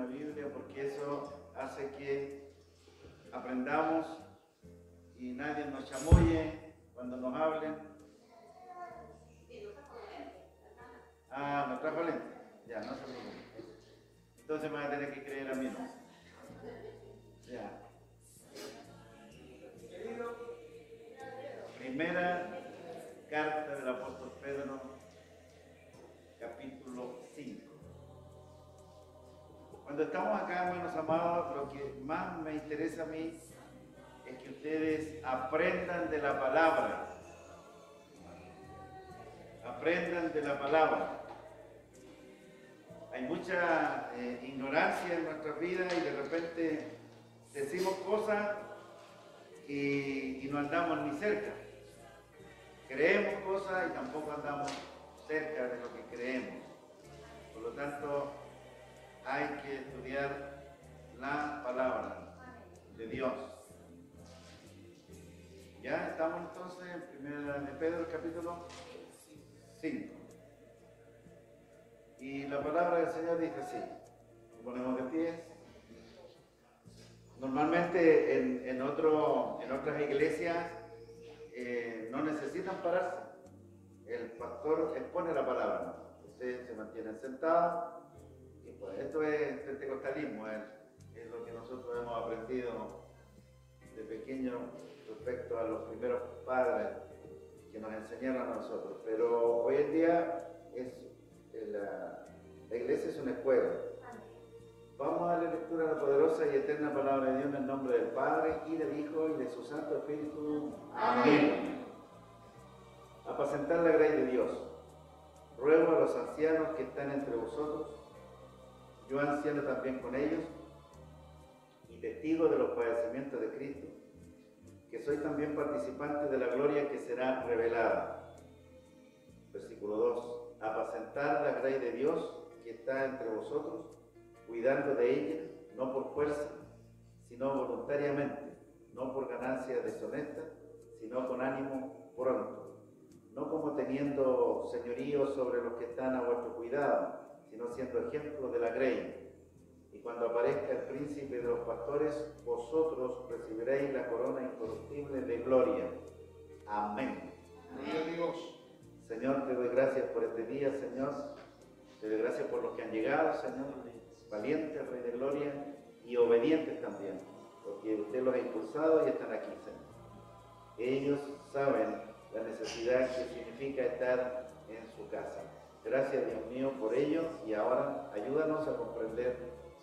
una Biblia porque eso hace que aprendamos y nadie nos chamulle cuando nos hablen. Ah, ¿no trajo lente? Ya, no se preocupe. Entonces me van a tener que creer a mí, ¿no? Ya. Primera carta del apóstol Pedro, capítulo 5. Cuando estamos acá, hermanos amados, lo que más me interesa a mí es que ustedes aprendan de la palabra. Aprendan de la palabra. Hay mucha ignorancia en nuestras vidas y de repente decimos cosas y no andamos ni cerca. Creemos cosas y tampoco andamos cerca de lo que creemos. Por lo tanto, hay que estudiar la palabra de Dios. Ya estamos entonces en Primera de Pedro, capítulo 5. Y la palabra del Señor dice así. Nos ponemos de pies. Normalmente en otras iglesias no necesitan pararse. El pastor expone la palabra, ¿no? Ustedes se mantienen sentados. Y pues esto es pentecostalismo, es lo que nosotros hemos aprendido de pequeño respecto a los primeros padres que nos enseñaron a nosotros. Pero hoy en día la iglesia es una escuela. Vamos a darle lectura a la poderosa y eterna palabra de Dios en el nombre del Padre, y del Hijo, y de su Santo Espíritu. Amén. Apacentar la grey de Dios. Ruego a los ancianos que están entre vosotros, yo anciano también con ellos, y testigo de los padecimientos de Cristo, que soy también participante de la gloria que será revelada. Versículo 2. Apacentar la grey de Dios que está entre vosotros, cuidando de ella, no por fuerza, sino voluntariamente, no por ganancia deshonesta, sino con ánimo pronto, no como teniendo señorío sobre los que están a vuestro cuidado, sino siendo ejemplo de la grey. Y cuando aparezca el príncipe de los pastores, vosotros recibiréis la corona incorruptible de gloria. Amén. Amén. Dios. Señor, te doy gracias por este día, Señor. Te doy gracias por los que han llegado, Señor. Valientes, Rey de Gloria, y obedientes también, porque usted los ha impulsado y están aquí, Señor. Ellos saben la necesidad que significa estar en su casa. Gracias, Dios mío, por ello, y ahora ayúdanos a comprender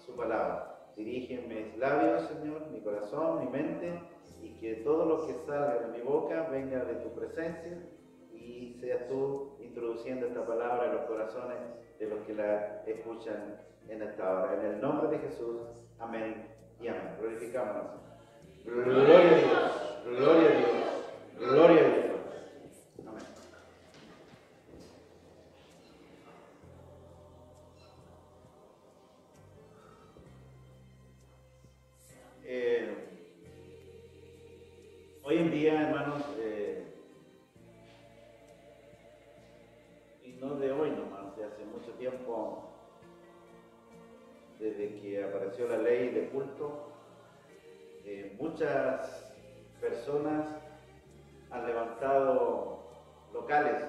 su palabra. Dirige mis labios, Señor, mi corazón, mi mente, y que todo lo que salga de mi boca venga de tu presencia, y seas tú introduciendo esta palabra en los corazones de los que la escuchan en esta hora. En el nombre de Jesús, amén y amén. Glorificámonos. Gloria a Dios, gloria a Dios, gloria a Dios. Amén. Hoy en día, hermanos, y no de hoy nomás, de hace mucho tiempo, desde que apareció la ley de culto, muchas personas han levantado locales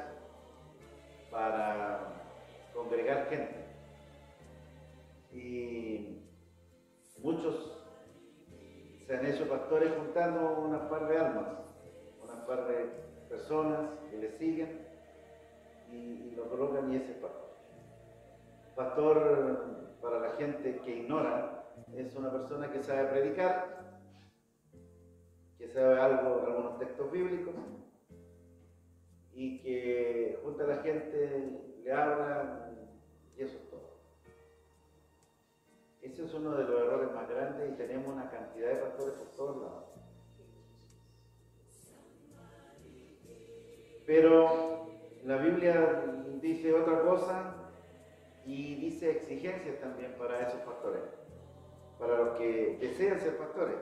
para congregar gente. Y muchos se han hecho pastores juntando unas par de almas, unas par de personas que le siguen y lo colocan y ese pastor. Pastor, para la gente que ignora, es una persona que sabe predicar, que sabe algunos textos bíblicos y que junta a la gente, le habla y eso es todo. Ese es uno de los errores más grandes y tenemos una cantidad de pastores por todos lados. Pero la Biblia dice otra cosa y dice exigencias también para esos pastores, para los que desean ser pastores.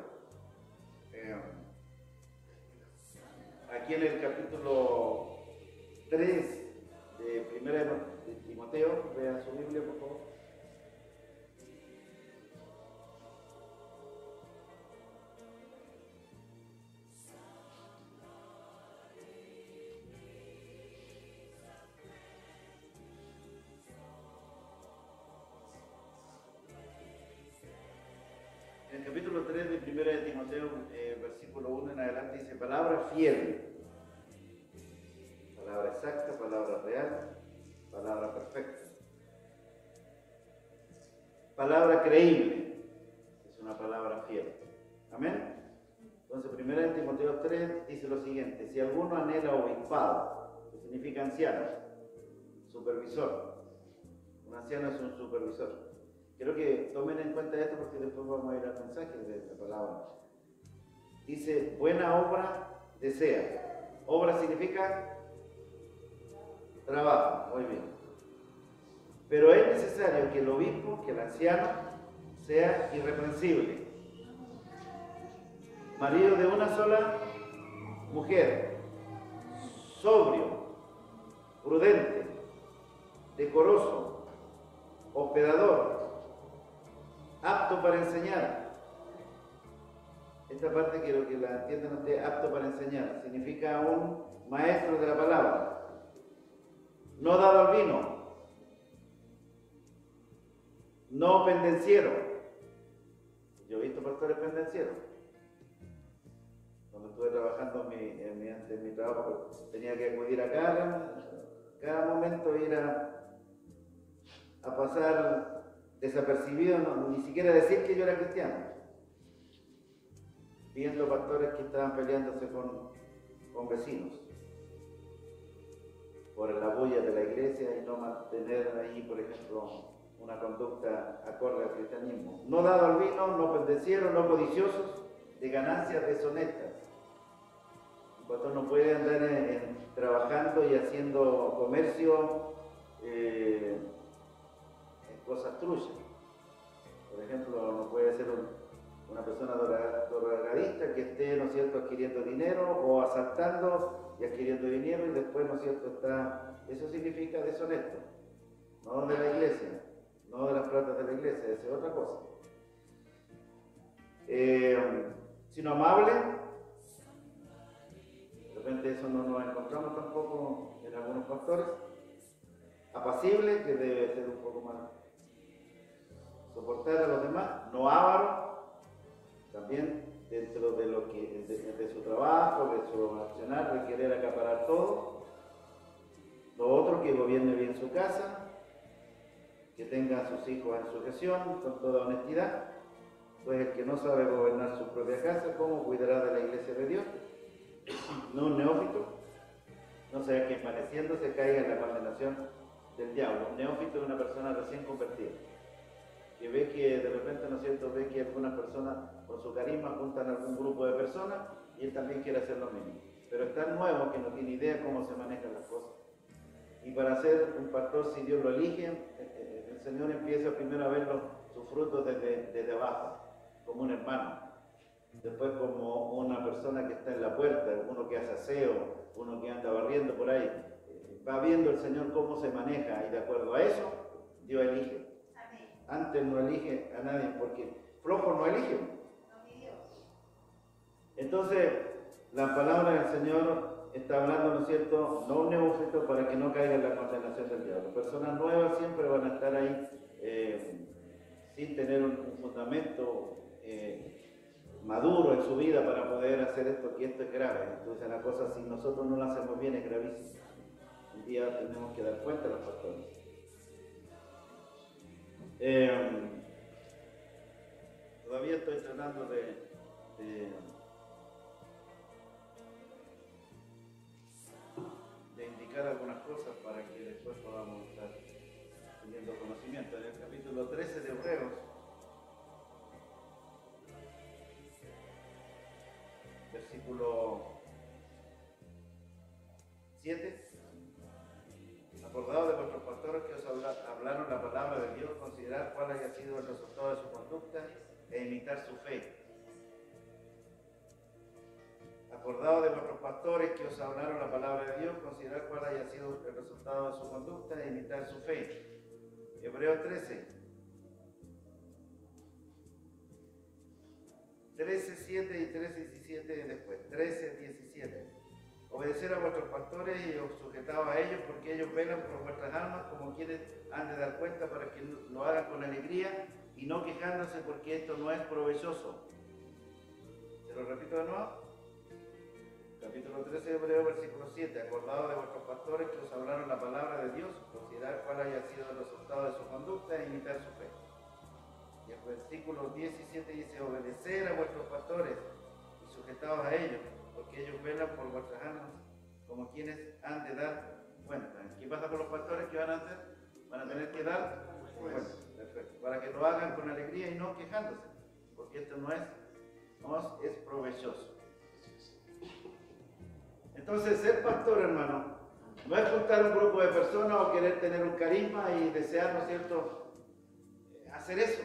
Aquí en el capítulo 3 de Primera de Timoteo, vean su Biblia por favor. palabra fiel. Palabra exacta, palabra real, palabra perfecta. Palabra creíble, es una palabra fiel. Amén. Entonces, 1 Timoteo 3 dice lo siguiente: si alguno anhela obispado, que significa anciano, supervisor. Un anciano es un supervisor. Quiero que tomen en cuenta esto porque después vamos a ir al mensaje de esta palabra. Dice, buena obra desea. Obra significa trabajo, muy bien. Pero es necesario que el obispo, que el anciano, sea irreprensible, marido de una sola mujer, sobrio, prudente, decoroso, hospedador, apto para enseñar. Esta parte quiero que la entiendan ustedes, apto para enseñar. Significa un maestro de la palabra. No dado al vino. No pendenciero. Yo he visto pastores pendencieros. Cuando estuve trabajando en mi trabajo, tenía que acudir a cada momento, ir a pasar desapercibido, ni siquiera decir que yo era cristiano. Viendo pastores que estaban peleándose con vecinos por la bulla de la iglesia y no mantener ahí, por ejemplo, una conducta acorde al cristianismo. No dado al vino, no pendencieros, no codiciosos de ganancias deshonestas. Un pastor no puede andar trabajando y haciendo comercio en cosas truchas. Por ejemplo, no puede ser una persona drogadicta que esté, ¿no es cierto?, adquiriendo dinero o asaltando y adquiriendo dinero y después, ¿no es cierto?, eso significa deshonesto, no de la iglesia, no de las platas de la iglesia, esa es otra cosa. Sino amable, de repente eso no nos encontramos tampoco en algunos pastores. Apacible, que debe ser un poco más soportar a los demás, no avaro, también dentro de lo que de su trabajo, de su accionar, de querer acaparar todo. Lo otro, que gobierne bien su casa, que tenga a sus hijos en sujeción con toda honestidad, pues el que no sabe gobernar su propia casa, ¿cómo cuidará de la iglesia de Dios? No un neófito, no sea que pareciéndose caiga en la condenación del diablo. Un neófito es una persona recién convertida, que ve que de repente, ¿no es cierto?, ve que algunas personas con su carisma juntan a algún grupo de personas y él también quiere hacer lo mismo. Pero es tan nuevo que no tiene idea cómo se manejan las cosas. Y para ser un pastor, si Dios lo elige, el Señor empieza primero a ver sus frutos desde abajo, como un hermano. Después como una persona que está en la puerta, uno que hace aseo, uno que anda barriendo por ahí. Va viendo el Señor cómo se maneja y de acuerdo a eso, Dios elige. Antes no elige a nadie, porque flojos no eligen. Entonces, la palabra del Señor está hablando, ¿no es cierto?, no un neófito para que no caiga en la condenación del diablo. Personas nuevas siempre van a estar ahí sin tener un fundamento maduro en su vida para poder hacer esto, que esto es grave. Entonces, la cosa, si nosotros no la hacemos bien, es gravísima. Un día tenemos que dar cuenta a los pastores. Todavía estoy tratando de indicar algunas cosas para que después podamos estar teniendo conocimiento. En el capítulo 13 de Hebreos, versículo 7, acordado de vuestros pastores que os hablaron la palabra de Dios, considerar cuál haya sido el resultado de su conducta e imitar su fe. Acordado de vuestros pastores que os hablaron la palabra de Dios, considerar cuál haya sido el resultado de su conducta e imitar su fe. Hebreos 13:7 y 13:17 después. 13:17. Obedecer a vuestros pastores y os sujetaos a ellos, porque ellos velan por vuestras almas como quienes han de dar cuenta, para que lo hagan con alegría y no quejándose, porque esto no es provechoso. ¿Se lo repito de nuevo? capítulo 13 de Hebreos, versículo 7, acordados de vuestros pastores que os hablaron la palabra de Dios, considerad cuál haya sido el resultado de su conducta e imitar su fe. Y el versículo 17 dice, obedecer a vuestros pastores y sujetaos a ellos, porque ellos velan por vuestras almas, como quienes han de dar cuenta. ¿Qué pasa con los pastores? ¿Qué van a hacer? Van a tener que dar cuenta. Perfecto. Para que lo hagan con alegría y no quejándose, porque esto no es provechoso. Entonces, ser pastor, hermano, no es juntar un grupo de personas o querer tener un carisma y desear, ¿no es cierto?, hacer eso.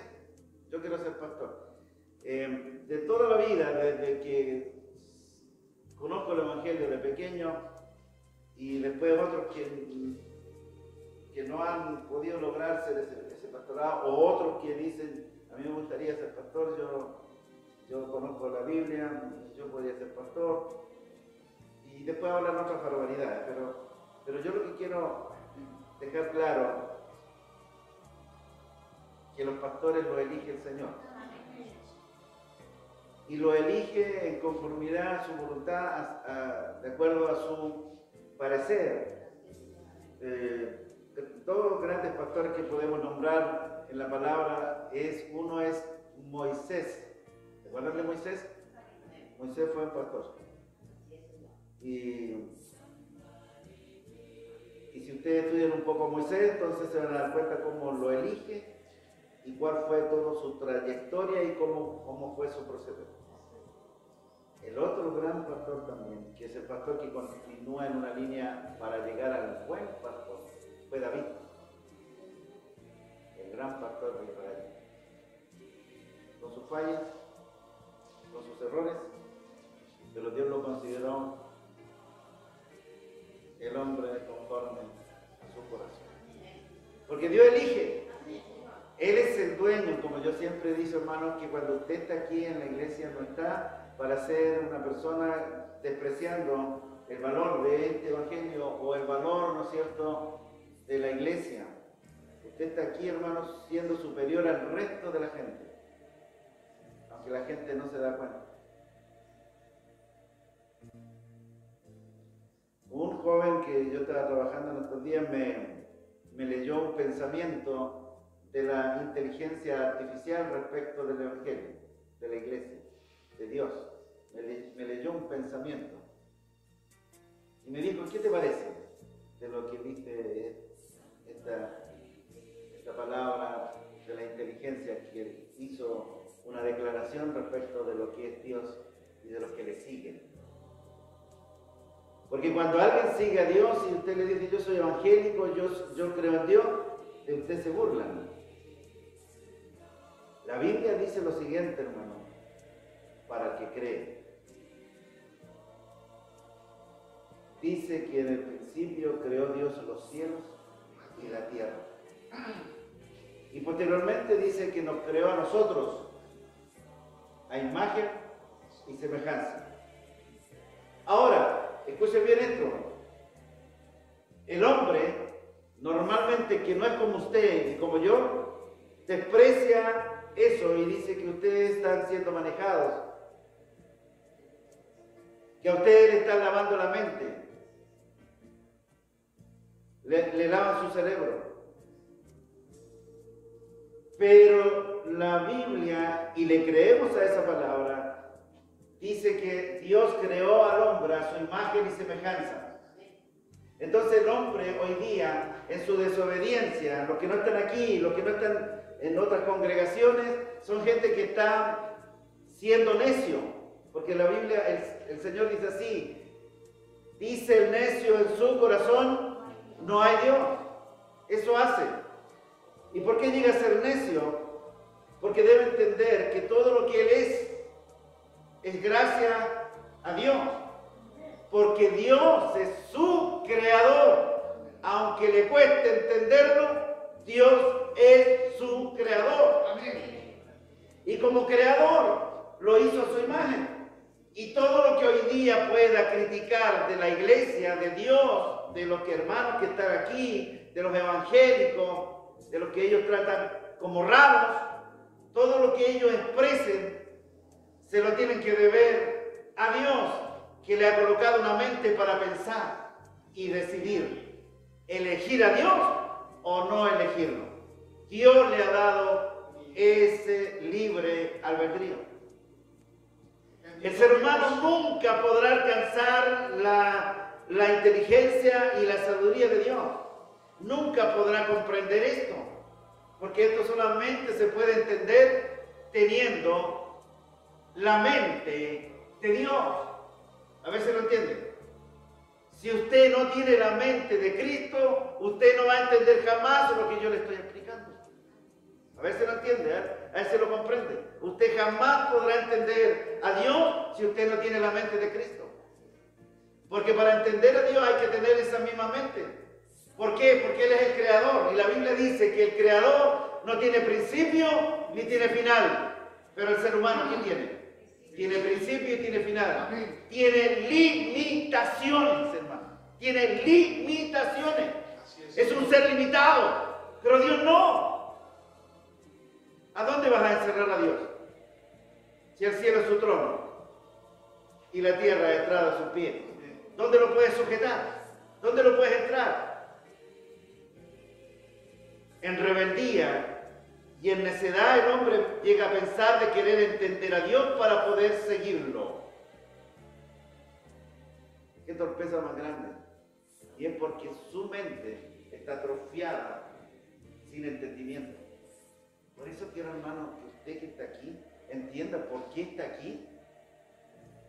Yo quiero ser pastor. De toda la vida, desde que conozco el Evangelio de pequeño y después otros que no han podido lograr ser ese pastorado, o otros que dicen, a mí me gustaría ser pastor, yo conozco la Biblia, yo podría ser pastor, y después hablan otras barbaridades, pero yo lo que quiero dejar claro, que los pastores los elige el Señor. Y lo elige en conformidad a su voluntad, de acuerdo a su parecer. Todos los grandes pastores que podemos nombrar en la palabra, uno es Moisés. ¿Se acuerdan de Moisés? Moisés fue un pastor. Y si ustedes estudian un poco a Moisés, entonces se van a dar cuenta cómo lo elige y cuál fue toda su trayectoria y cómo fue su proceder. El otro gran pastor también, que es el pastor que continúa en una línea para llegar al buen pastor, fue David, el gran pastor de Israel. Con sus fallas, con sus errores, pero Dios lo consideró el hombre conforme a su corazón. Porque Dios elige. Él es el dueño, como yo siempre he dicho, hermanos, que cuando usted está aquí en la iglesia no está para ser una persona despreciando el valor de este evangelio o el valor, ¿no es cierto?, de la iglesia. Usted está aquí, hermanos, siendo superior al resto de la gente, aunque la gente no se da cuenta. Un joven que yo estaba trabajando en estos días me leyó un pensamiento de la inteligencia artificial respecto del evangelio, de la iglesia, de Dios. Me leyó un pensamiento y me dijo, ¿qué te parece de lo que dice esta palabra de la inteligencia, que hizo una declaración respecto de lo que es Dios y de los que le siguen? Porque cuando alguien sigue a Dios y usted le dice, yo soy evangélico, yo creo en Dios, de usted se burlan. La Biblia dice lo siguiente, hermano, para el que cree. Dice que en el principio creó Dios los cielos y la tierra. Y posteriormente dice que nos creó a nosotros a imagen y semejanza. Ahora, escuchen bien esto. El hombre, normalmente, que no es como usted y como yo, desprecia eso y dice que ustedes están siendo manejados, que a ustedes le están lavando la mente, le lavan su cerebro. Pero la Biblia, y le creemos a esa palabra, dice que Dios creó al hombre a su imagen y semejanza. Entonces el hombre hoy día, en su desobediencia, los que no están aquí, los que no están en otras congregaciones, son gente que está siendo necio, porque la Biblia, el Señor dice así, dice el necio en su corazón, no hay Dios. Eso hace. ¿Y por qué llega a ser necio? Porque debe entender que todo lo que él es gracias a Dios, porque Dios es su creador. Aunque le cueste entenderlo, Dios es su creador. Amén. Y como creador lo hizo a su imagen. Y todo lo que hoy día pueda criticar de la iglesia, de Dios, de los hermanos que están aquí, de los evangélicos, de los que ellos tratan como raros, todo lo que ellos expresen se lo tienen que deber a Dios, que le ha colocado una mente para pensar y decidir elegir a Dios o no elegirlo. Dios le ha dado ese libre albedrío. El ser humano nunca podrá alcanzar la inteligencia y la sabiduría de Dios. Nunca podrá comprender esto, porque esto solamente se puede entender teniendo la mente de Dios. A ver si lo entiende. Si usted no tiene la mente de Cristo, usted no va a entender jamás lo que yo le estoy explicando. A ver si lo entiende, a ver si lo comprende. Usted jamás podrá entender a Dios si usted no tiene la mente de Cristo. Porque para entender a Dios hay que tener esa misma mente. ¿Por qué? Porque Él es el creador. Y la Biblia dice que el creador no tiene principio ni tiene final. Pero el ser humano, ¿qué tiene? Tiene principio y tiene final. Amén. Tiene limitaciones, hermano. Tiene limitaciones. Es un ser limitado. Pero Dios no. ¿A dónde vas a encerrar a Dios? Si el cielo es su trono y la tierra es estrado a sus pies. ¿Dónde lo puedes sujetar? ¿Dónde lo puedes entrar? En rebeldía y en necedad el hombre llega a pensar de querer entender a Dios para poder seguirlo. Qué torpeza más grande. Y es porque su mente está atrofiada sin entendimiento. Por eso quiero, hermano, que usted que está aquí entienda por qué está aquí.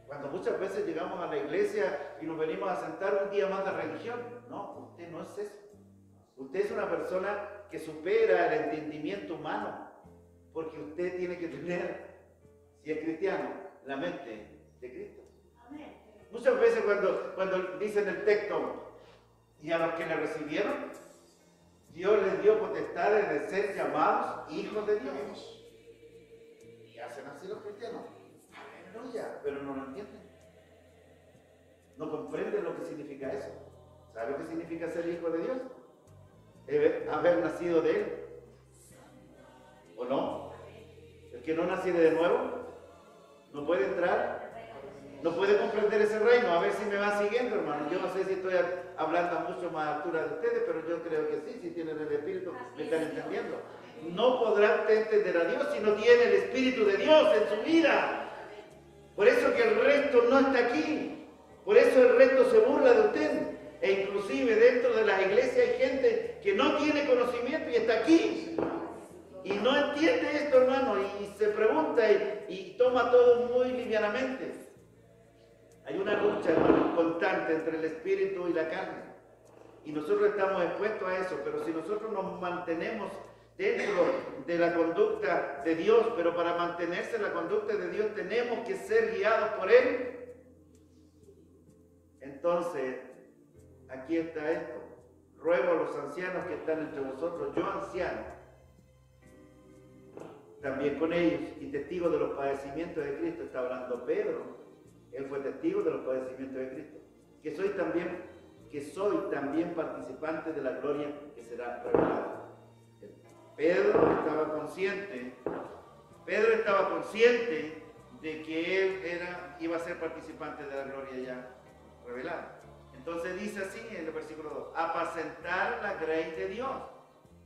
Cuando muchas veces llegamos a la iglesia y nos venimos a sentar un día más de religión. No, usted no es eso. Usted es una persona que supera el entendimiento humano. Porque usted tiene que tener, si es cristiano, la mente de Cristo. Amén. Muchas veces cuando dicen el texto, y a los que le recibieron, Dios les dio potestades de ser llamados hijos de Dios. Y hacen así los cristianos. Aleluya, pero no lo entienden. No comprenden lo que significa eso. ¿Sabe lo que significa ser hijo de Dios? Haber nacido de Él. ¿O no? El que no nace de nuevo no puede entrar. No puede comprender ese reino. A ver si me va siguiendo, hermano. Yo no sé si estoy hablando a mucho más altura de ustedes, pero yo creo que sí, si tienen el Espíritu, me están entendiendo. No podrá usted entender a Dios si no tiene el Espíritu de Dios en su vida. Por eso que el resto no está aquí. Por eso el resto se burla de usted. E inclusive dentro de las iglesias hay gente que no tiene conocimiento y está aquí. Y no entiende esto, hermano, y se pregunta y toma todo muy livianamente. Hay una lucha, hermano, constante entre el espíritu y la carne. Y nosotros estamos expuestos a eso, pero si nosotros nos mantenemos dentro de la conducta de Dios, pero para mantenerse en la conducta de Dios tenemos que ser guiados por Él. Entonces, aquí está esto. Ruego a los ancianos que están entre vosotros, yo anciano, también con ellos, y testigo de los padecimientos de Cristo, está hablando Pedro. Él fue testigo de los padecimientos de Cristo. Que soy también participante de la gloria que será revelada. Pedro estaba consciente de que él iba a ser participante de la gloria ya revelada. Entonces dice así en el versículo 2, apacentar la grey de Dios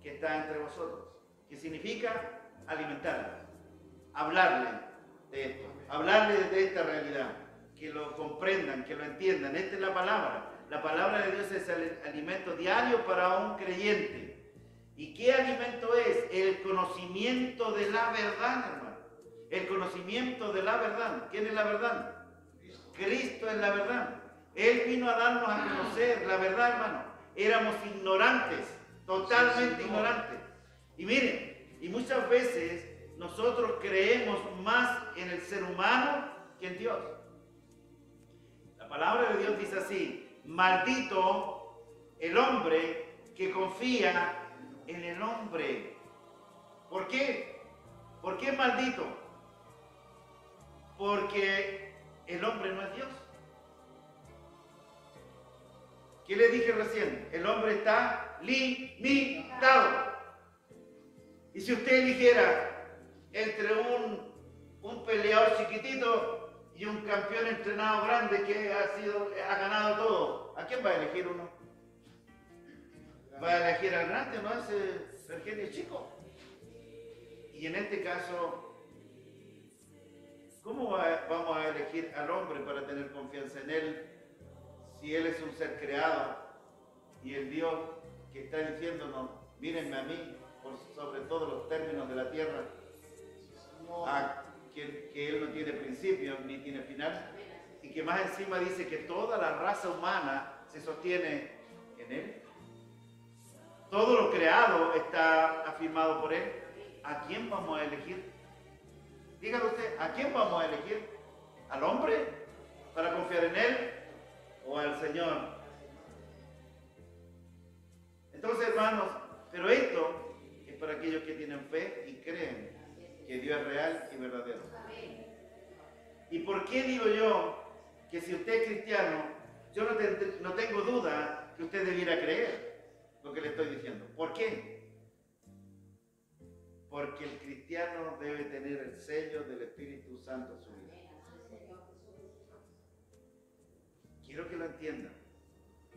que está entre vosotros. Que significa alimentarle, hablarle de esto, hablarle de esta realidad. Que lo comprendan, que lo entiendan. Esta es la palabra. La palabra de Dios es el alimento diario para un creyente. ¿Y qué alimento es? El conocimiento de la verdad, hermano. El conocimiento de la verdad. ¿Quién es la verdad? Cristo es la verdad. Él vino a darnos a conocer la verdad, hermano. Éramos ignorantes, totalmente ignorantes. Y miren, y muchas veces nosotros creemos más en el ser humano que en Dios. La palabra de Dios dice así, maldito el hombre que confía en el hombre. ¿Por qué? ¿Por qué es maldito? Porque el hombre no es Dios. ¿Qué le dije recién? El hombre está limitado. Y si usted eligiera entre un peleador chiquitito y un campeón entrenado grande que ha ganado todo, ¿a quién va a elegir uno? ¿Va a elegir al grande o no ese Virgenio chico? Y en este caso, ¿cómo vamos a elegir al hombre para tener confianza en él si él es un ser creado y el Dios que está diciéndonos, mírenme a mí, por sobre todos los términos de la tierra, que él no tiene principio ni tiene final, y que más encima dice que toda la raza humana se sostiene en él? Todo lo creado está afirmado por él. ¿A quién vamos a elegir? Dígalo usted, ¿a quién vamos a elegir? ¿Al hombre para confiar en él o al Señor? Entonces, hermanos, pero esto es para aquellos que tienen fe y creen que Dios es real y verdadero. ¿Y por qué digo yo que si usted es cristiano, yo no tengo duda que usted debiera creer lo que le estoy diciendo? ¿Por qué? Porque el cristiano debe tener el sello del Espíritu Santo en su vida. Quiero que lo entiendan.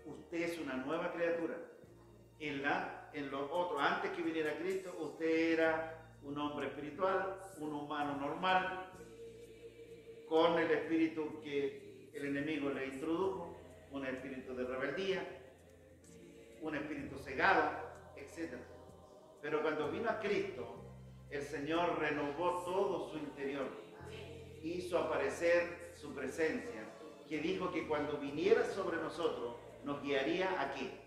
Usted es una nueva criatura. En lo otro, antes que viniera Cristo, usted era un hombre espiritual, un humano normal, con el espíritu que el enemigo le introdujo, un espíritu de rebeldía, un espíritu cegado, etc. Pero cuando vino a Cristo, el Señor renovó todo su interior, hizo aparecer su presencia, que dijo que cuando viniera sobre nosotros, nos guiaría ¿a qué?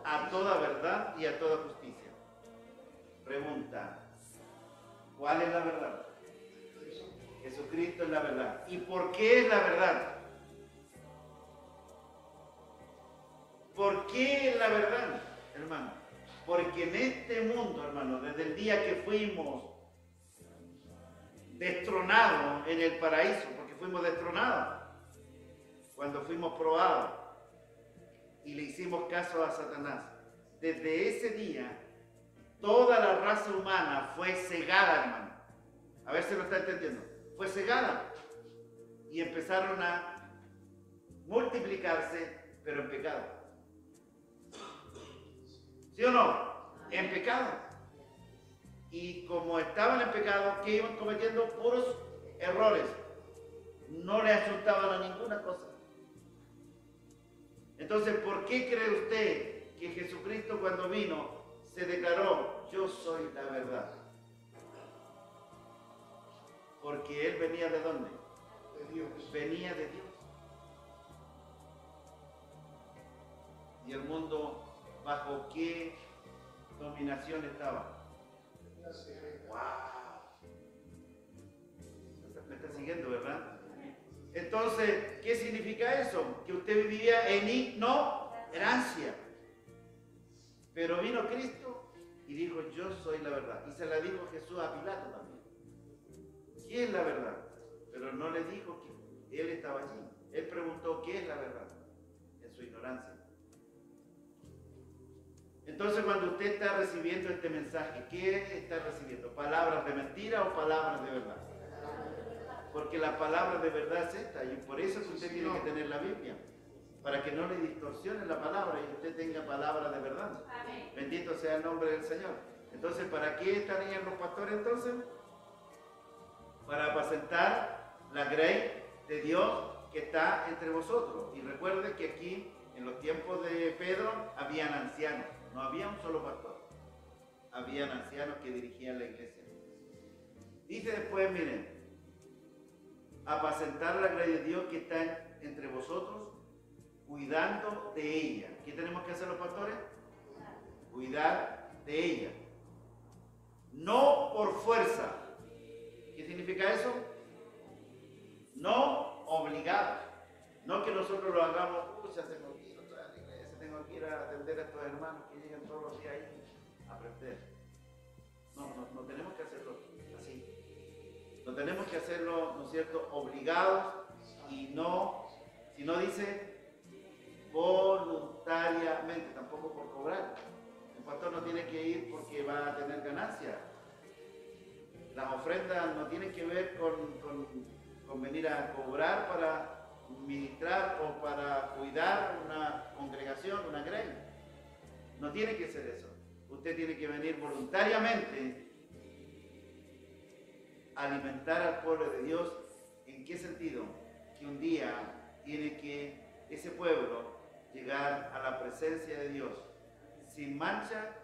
A toda verdad y a toda justicia. Pregunta, ¿cuál es la verdad? Jesucristo es la verdad. ¿Y por qué es la verdad? ¿Por qué es la verdad, hermano? Porque en este mundo, hermano, desde el día que fuimos destronados en el paraíso, porque fuimos destronados, cuando fuimos probados y le hicimos caso a Satanás, desde ese día, toda la raza humana fue cegada, hermano. A ver si lo está entendiendo. Fue cegada. Y empezaron a multiplicarse, pero en pecado. ¿Sí o no? En pecado. Y como estaban en pecado, ¿qué iban cometiendo? Puros errores. No le asustaban a ninguna cosa. Entonces, ¿por qué cree usted que Jesucristo cuando vino se declaró, yo soy la verdad? Porque Él venía ¿de dónde? De Dios. Venía de Dios. ¿Y el mundo bajo qué dominación estaba? ¡Wow! ¿Me está siguiendo, verdad? Entonces, ¿qué significa eso? Que usted vivía en ignorancia. Pero vino Cristo y dijo, yo soy la verdad. Y se la dijo Jesús a Pilato también. ¿Qué es la verdad? Pero no le dijo que él estaba allí. Él preguntó, ¿qué es la verdad? En su ignorancia. Entonces, cuando usted está recibiendo este mensaje, ¿qué está recibiendo? ¿Palabras de mentira o palabras de verdad? Porque la palabra de verdad es esta, y por eso es que usted tiene que tener la Biblia, para que no le distorsione la palabra y usted tenga palabra de verdad. Amén. Bendito sea el nombre del Señor. Entonces, ¿para qué estarían los pastores entonces? Para apacentar la grey de Dios que está entre vosotros. Y recuerde que aquí, en los tiempos de Pedro, habían ancianos, no había un solo pastor. Habían ancianos que dirigían la iglesia. Dice después, miren, apacentar la grey de Dios que está entre vosotros, cuidando de ella. ¿Qué tenemos que hacer los pastores? Cuidar de ella. No por fuerza. ¿Qué significa eso? No obligado. No que nosotros lo hagamos, pucha, tengo que ir a la iglesia, tengo que ir a atender a estos hermanos que llegan todos los días ahí a aprender. No tenemos que hacerlo así. No tenemos que hacerlo, ¿no es cierto?, obligados y no, si no dice voluntariamente, tampoco por cobrar. El pastor no tiene que ir porque va a tener ganancia. Las ofrendas no tienen que ver con con venir a cobrar para ministrar o para cuidar una congregación, una grey. No tiene que ser eso. Usted tiene que venir voluntariamente a alimentar al pueblo de Dios. ¿En qué sentido? Que un día tiene que ese pueblo llegar a la presencia de Dios sin mancha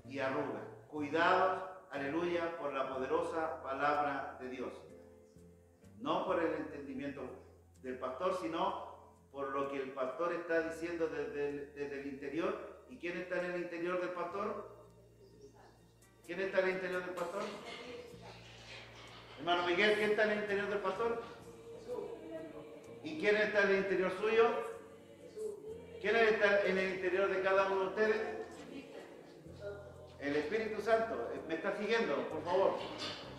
y arruga. Cuidados, aleluya, por la poderosa palabra de Dios. No por el entendimiento del pastor, sino por lo que el pastor está diciendo desde el interior. ¿Y quién está en el interior del pastor? ¿Quién está en el interior del pastor? Hermano Miguel, ¿quién está en el interior del pastor? ¿Y quién está en el interior suyo? ¿Quién está en el interior de cada uno de ustedes? El Espíritu Santo. ¿Me está siguiendo, por favor?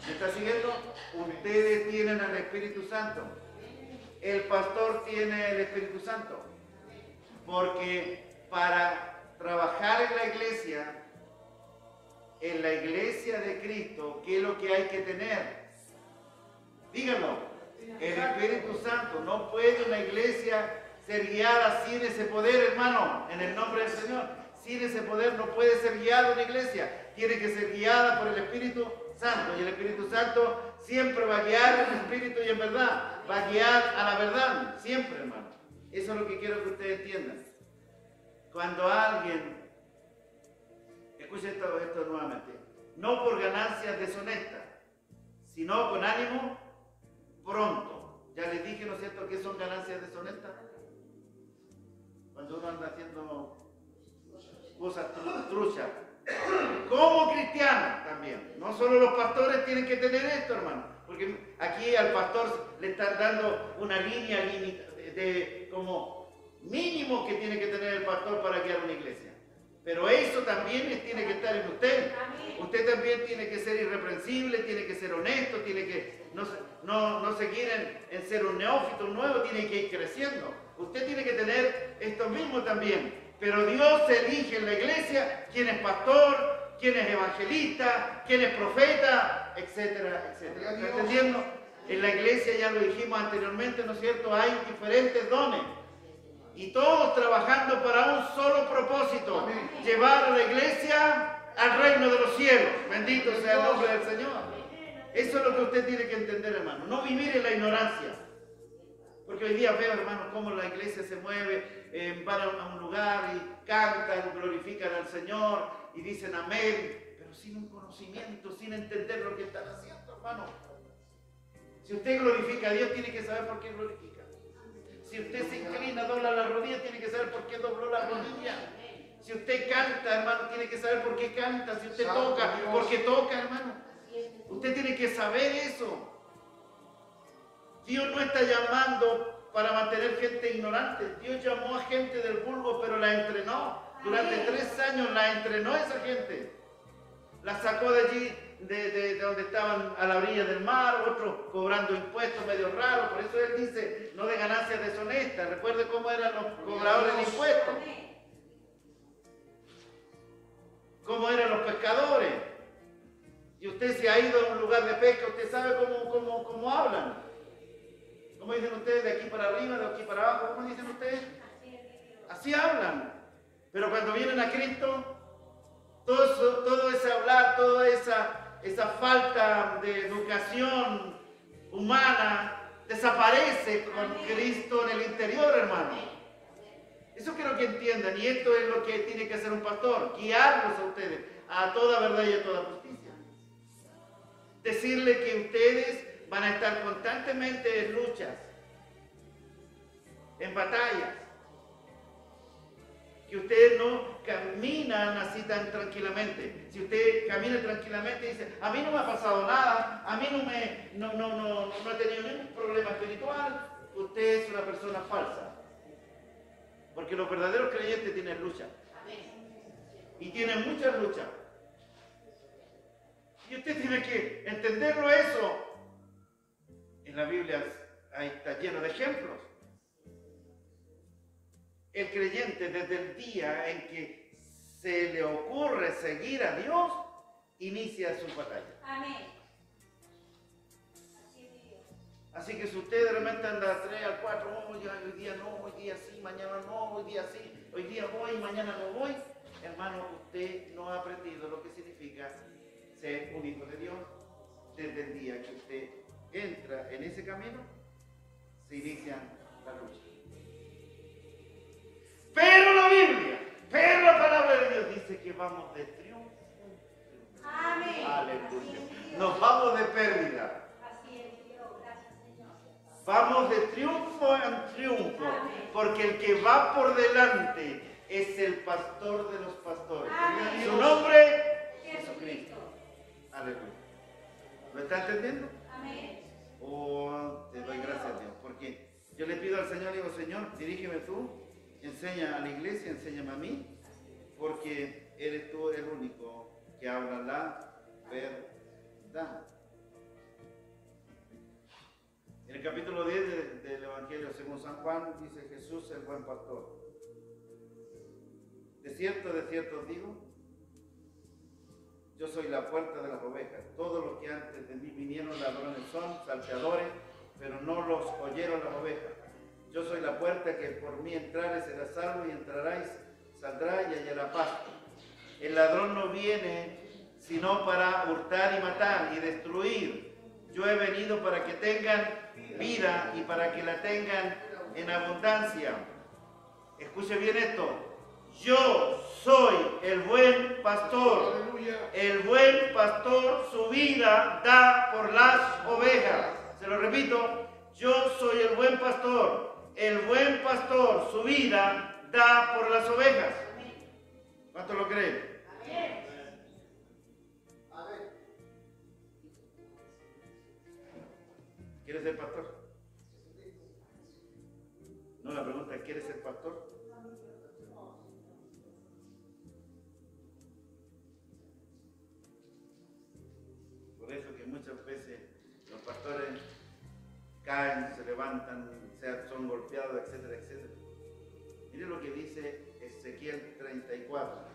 ¿Me está siguiendo? Ustedes tienen al Espíritu Santo. El pastor tiene el Espíritu Santo. Porque para trabajar en la iglesia de Cristo, ¿qué es lo que hay que tener? Díganlo. El Espíritu Santo. No puede una iglesia ser guiada sin ese poder, hermano, en el nombre del Señor. Sin ese poder no puede ser guiada una iglesia. Tiene que ser guiada por el Espíritu Santo. Y el Espíritu Santo siempre va a guiar en espíritu y en verdad. Va a guiar a la verdad. Siempre, hermano. Eso es lo que quiero que ustedes entiendan. Cuando alguien, escuchen esto nuevamente, no por ganancias deshonestas, sino con ánimo pronto. Ya les dije, ¿no es cierto?, que son ganancias deshonestas. Cuando uno anda haciendo cosas truchas. Como cristianos también. No solo los pastores tienen que tener esto, hermano. Porque aquí al pastor le están dando una línea de como mínimo que tiene que tener el pastor para guiar una iglesia. Pero eso también tiene que estar en usted. Usted también tiene que ser irreprensible, tiene que ser honesto, tiene que no seguir en ser un neófito, un nuevo, tiene que ir creciendo. Usted tiene que tener esto mismo también. Pero Dios elige en la iglesia quién es pastor, quién es evangelista, quién es profeta, etcétera, etcétera. ¿Está entendiendo? En la iglesia, ya lo dijimos anteriormente, ¿no es cierto?, hay diferentes dones. Y todos trabajando para un solo propósito. Amén. Llevar a la iglesia al reino de los cielos. Bendito sea el nombre del Señor. Eso es lo que usted tiene que entender, hermano. No vivir en la ignorancia. Porque hoy día veo, hermanos, cómo la iglesia se mueve, van a un lugar y cantan, glorifican al Señor y dicen amén, pero sin un conocimiento, sin entender lo que están haciendo, hermano. Si usted glorifica a Dios, tiene que saber por qué glorifica. Si usted se inclina, dobla la rodilla, tiene que saber por qué dobló la rodilla. Si usted canta, hermano, tiene que saber por qué canta. Si usted toca, por qué toca, hermano. Usted tiene que saber eso. Dios no está llamando para mantener gente ignorante. Dios llamó a gente del vulgo, pero la entrenó. Durante 3 años la entrenó esa gente. La sacó de allí, de donde estaban a la orilla del mar, otros cobrando impuestos medio raros. Por eso él dice, no de ganancias deshonestas. Recuerde cómo eran los cobradores de impuestos. Cómo eran los pescadores. Y usted se ha ido a un lugar de pesca, usted sabe cómo hablan. ¿Cómo dicen ustedes? De aquí para arriba, de aquí para abajo. ¿Cómo dicen ustedes? Así hablan. Pero cuando vienen a Cristo, todo ese hablar, toda esa falta de educación humana desaparece con Cristo en el interior, hermano. Eso quiero que entiendan. Y esto es lo que tiene que hacer un pastor. Guiarlos a ustedes a toda verdad y a toda justicia. Decirle que ustedes van a estar constantemente en luchas, en batallas. Que ustedes no caminan así tan tranquilamente. Si usted camina tranquilamente y dice, a mí no me ha pasado nada, a mí no he tenido ningún problema espiritual, usted es una persona falsa. Porque los verdaderos creyentes tienen lucha. Y tienen muchas luchas. Y usted tiene que entenderlo eso. En la Biblia está lleno de ejemplos. El creyente, desde el día en que se le ocurre seguir a Dios, inicia su batalla. Amén. Así es Dios. Así que si usted de repente anda a 3, al 4, oh, hoy día no, hoy día sí, mañana no, hoy día sí, hoy día voy, mañana no voy, hermano, usted no ha aprendido lo que significa ser un hijo de Dios. Desde el día que usted entra en ese camino, se inicia la lucha. Pero la Biblia, pero la palabra de Dios dice que vamos de triunfo. Amén. Aleluya. Nos vamos de pérdida. Así es, Dios. Gracias, Señor. Vamos de triunfo en triunfo, porque el que va por delante es el pastor de los pastores. Amén. Su nombre, Jesucristo. Aleluya. ¿Lo está entendiendo? Amén. Oh, te doy gracias, Dios, porque yo le pido al Señor, digo, Señor, dirígeme tú, enseña a la iglesia, enséñame a mí, porque eres tú el único que habla la verdad. En el capítulo 10 del Evangelio según San Juan dice Jesús el buen pastor. De cierto os digo, yo soy la puerta de las ovejas. Todos los que antes de mí vinieron ladrones son, salteadores, pero no los oyeron las ovejas. Yo soy la puerta que por mí entrares será salvo y entraráis, saldrá y hallará pasto. El ladrón no viene sino para hurtar y matar y destruir. Yo he venido para que tengan vida y para que la tengan en abundancia. Escuche bien esto. Yo soy el buen pastor. El buen pastor su vida da por las ovejas. Se lo repito. Yo soy el buen pastor. El buen pastor su vida da por las ovejas. ¿Cuánto lo creen? ¿Quieres ser pastor? No, la pregunta es, ¿quieres ser pastor? Por eso que muchas veces los pastores caen, se levantan, son golpeados, etcétera, etcétera. Mire lo que dice Ezequiel 34.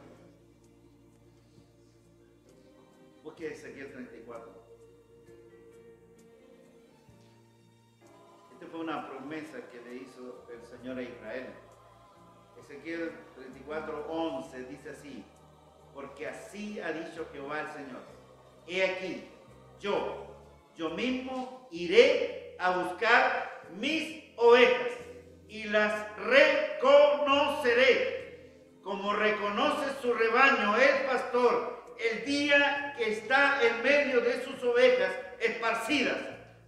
Busque Ezequiel 34. Esta fue una promesa que le hizo el Señor a Israel. Ezequiel 34:11 dice así: porque así ha dicho Jehová el Señor. He aquí, yo mismo iré a buscar mis ovejas y las reconoceré, como reconoce su rebaño el pastor el día que está en medio de sus ovejas esparcidas.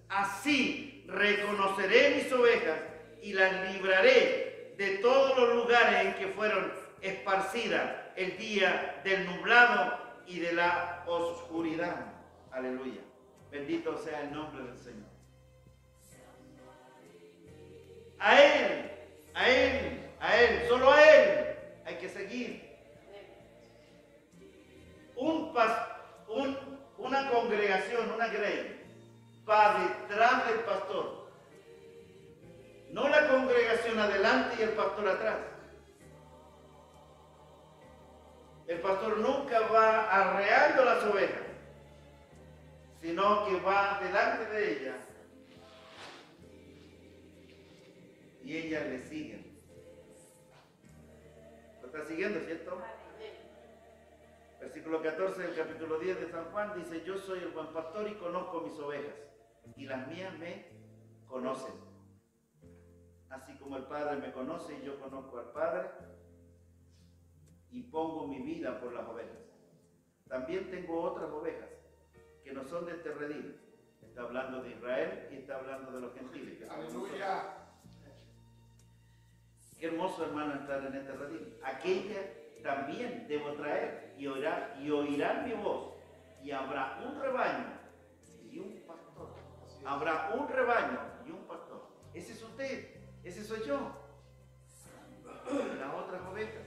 Así reconoceré mis ovejas y las libraré de todos los lugares en que fueron esparcidas el día del nublado y de la oscuridad. Aleluya. Bendito sea el nombre del Señor. A Él, solo a Él hay que seguir. Una congregación, una grey, va detrás del pastor. No la congregación adelante y el pastor atrás. El pastor nunca va arreando las ovejas, sino que va delante de ella y ellas le siguen. ¿Lo está siguiendo, cierto? Versículo 14 del capítulo 10 de San Juan dice: yo soy el buen pastor y conozco mis ovejas, y las mías me conocen. Así como el Padre me conoce y yo conozco al Padre, y pongo mi vida por las ovejas. También tengo otras ovejas que no son de este redil. Está hablando de Israel y está hablando de los gentiles. ¡Aleluya! Qué hermoso, hermano, estar en este redil. Aquella también debo traer y oirán mi voz, y habrá un rebaño y un pastor. Habrá un rebaño y un pastor. Ese es usted, ese soy yo. Las otras ovejas,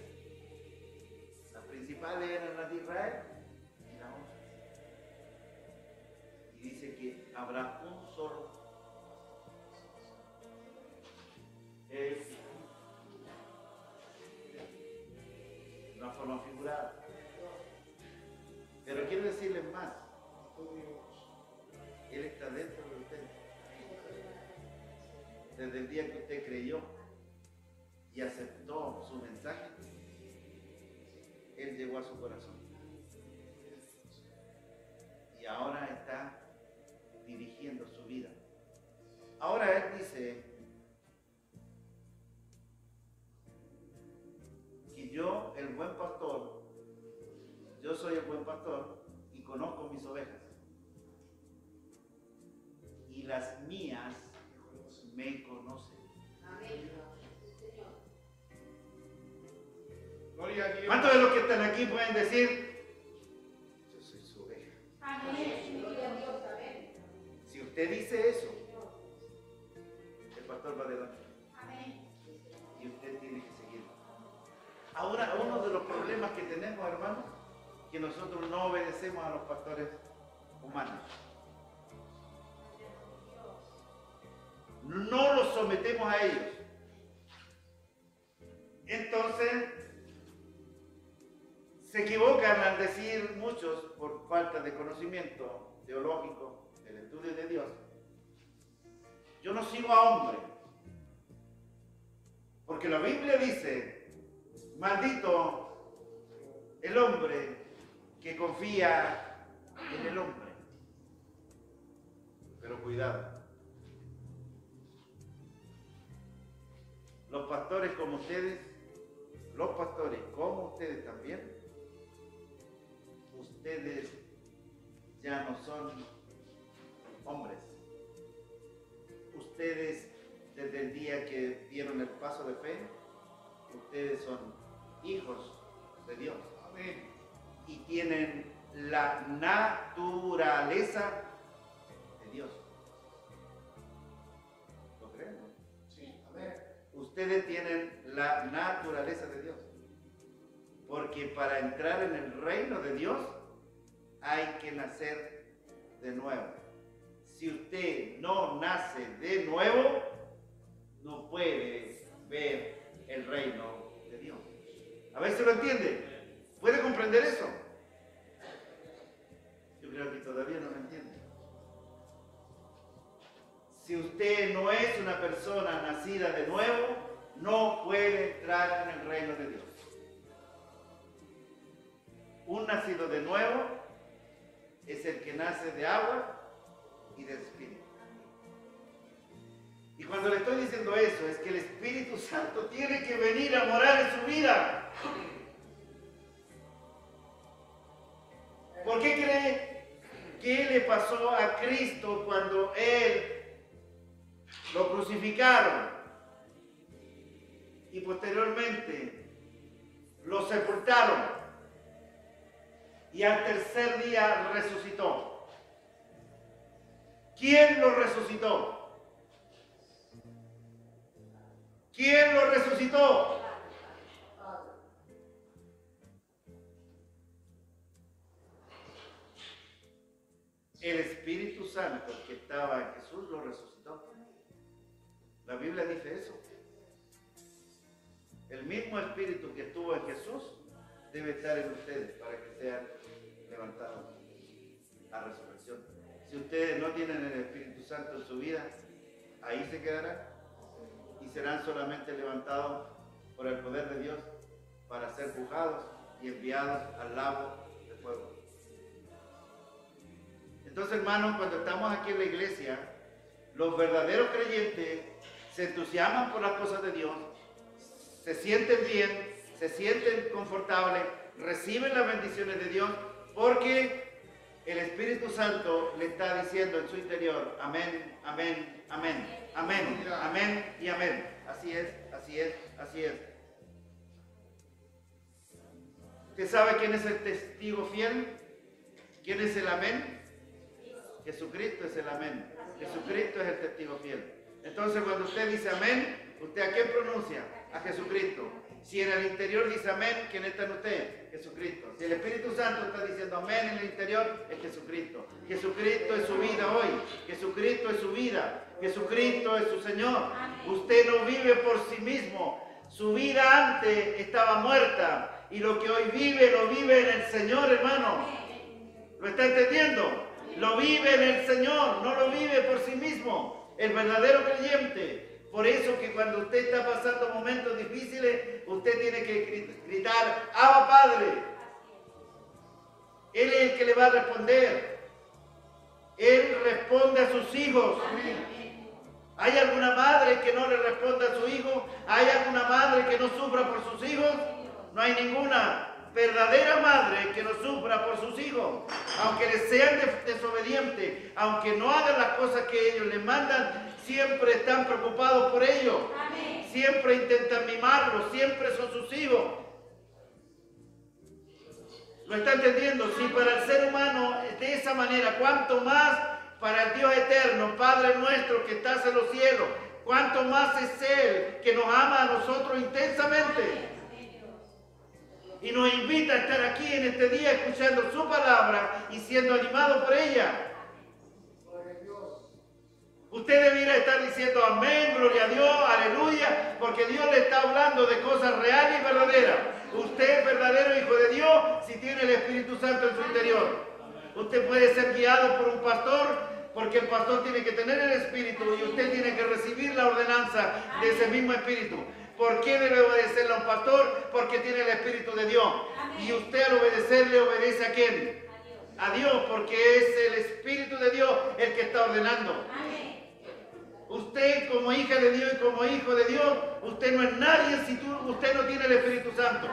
las principales eran las de Israel y las otras. Y dice que habrá un solo. Una forma figurada. Pero quiero decirles más. Él está dentro de ustedes. desde el día que usted creyó y aceptó su mensaje, Él llegó a su corazón. Y ahora está dirigiendo su vida. Ahora Él dice que yo, el buen pastor, yo soy el buen pastor y conozco mis ovejas. Y las mías me conocen. Gloria a Dios. ¿Cuántos de los que están aquí pueden decir, yo soy su oveja? Amén. Si usted dice eso, el pastor va adelante. Amén. Y usted tiene que seguir. Ahora, uno de los problemas que tenemos, hermanos, que nosotros no obedecemos a los pastores humanos. No los sometemos a ellos. Entonces, se equivocan al decir muchos, por falta de conocimiento teológico del estudio de Dios, yo no sigo a hombre. Porque la Biblia dice, maldito el hombre que confía en el hombre. Pero cuidado. Los pastores como ustedes también, ustedes ya no son hombres. Ustedes, desde el día que dieron el paso de fe, ustedes son hijos de Dios. Amén. Y tienen la naturaleza de Dios. ¿Lo creen? Sí, amén. Ustedes tienen la naturaleza de Dios. Porque para entrar en el reino de Dios hay que nacer de nuevo. Si usted no nace de nuevo, no puede ver el reino de Dios. A ver si lo entiende. ¿Puede comprender eso? Yo creo que todavía no lo entiende. Si usted no es una persona nacida de nuevo, no puede entrar en el reino de Dios. Un nacido de nuevo es el que nace de agua y del Espíritu. Y cuando le estoy diciendo eso, es que el Espíritu Santo tiene que venir a morar en su vida. ¿Por qué cree que le pasó a Cristo cuando Él lo crucificaron y posteriormente lo sepultaron y al tercer día resucitó? ¿Quién lo resucitó? ¿Quién lo resucitó? El Espíritu Santo que estaba en Jesús lo resucitó. La Biblia dice eso. El mismo Espíritu que estuvo en Jesús debe estar en ustedes para que sean levantados a resurrección. Si ustedes no tienen el Espíritu Santo en su vida, ahí se quedarán y serán solamente levantados por el poder de Dios para ser juzgados y enviados al lago de fuego. Entonces, hermanos, cuando estamos aquí en la iglesia, los verdaderos creyentes se entusiasman por las cosas de Dios, se sienten bien, se sienten confortables, reciben las bendiciones de Dios, porque el Espíritu Santo le está diciendo en su interior, amén, amén, amén, amén, amén y amén. Así es, así es, así es. ¿Usted sabe quién es el testigo fiel? ¿Quién es el amén? Jesucristo es el amén. Jesucristo es el testigo fiel. Entonces, cuando usted dice amén, ¿usted a quién pronuncia? A Jesucristo. Si en el interior dice amén, ¿quién está en usted? Jesucristo. Si el Espíritu Santo está diciendo amén en el interior, es Jesucristo. Jesucristo es su vida hoy. Jesucristo es su vida. Jesucristo es su Señor. Usted no vive por sí mismo. Su vida antes estaba muerta. Y lo que hoy vive, lo vive en el Señor, hermano. ¿Lo está entendiendo? Lo vive en el Señor, no lo vive por sí mismo. El verdadero creyente Por eso que cuando usted está pasando momentos difíciles, usted tiene que gritar, Abba Padre. Él es el que le va a responder. Él responde a sus hijos. ¿Hay alguna madre que no le responda a su hijo? ¿Hay alguna madre que no sufra por sus hijos? No hay ninguna verdadera madre que no sufra por sus hijos. Aunque les sean desobedientes, aunque no hagan las cosas que ellos les mandan, siempre están preocupados por ellos. Amén. Siempre intentan mimarlos, siempre son sus hijos. ¿Lo está entendiendo? Si para el ser humano de esa manera, ¿cuánto más para el Dios eterno, Padre nuestro que estás en los cielos? ¿Cuánto más es Él que nos ama a nosotros intensamente? Y nos invita a estar aquí en este día escuchando su palabra y siendo animado por ella. Usted debiera estar diciendo amén, gloria a Dios, aleluya, porque Dios le está hablando de cosas reales y verdaderas. Usted es verdadero hijo de Dios si tiene el Espíritu Santo en su interior. Usted puede ser guiado por un pastor, porque el pastor tiene que tener el Espíritu y usted tiene que recibir la ordenanza de ese mismo Espíritu. ¿Por qué debe obedecerle a un pastor? Porque tiene el Espíritu de Dios. Y usted al obedecerle, obedece ¿a quién? A Dios, porque es el Espíritu de Dios el que está ordenando. Usted como hija de Dios y como hijo de Dios, usted no es nadie si usted no tiene el Espíritu Santo.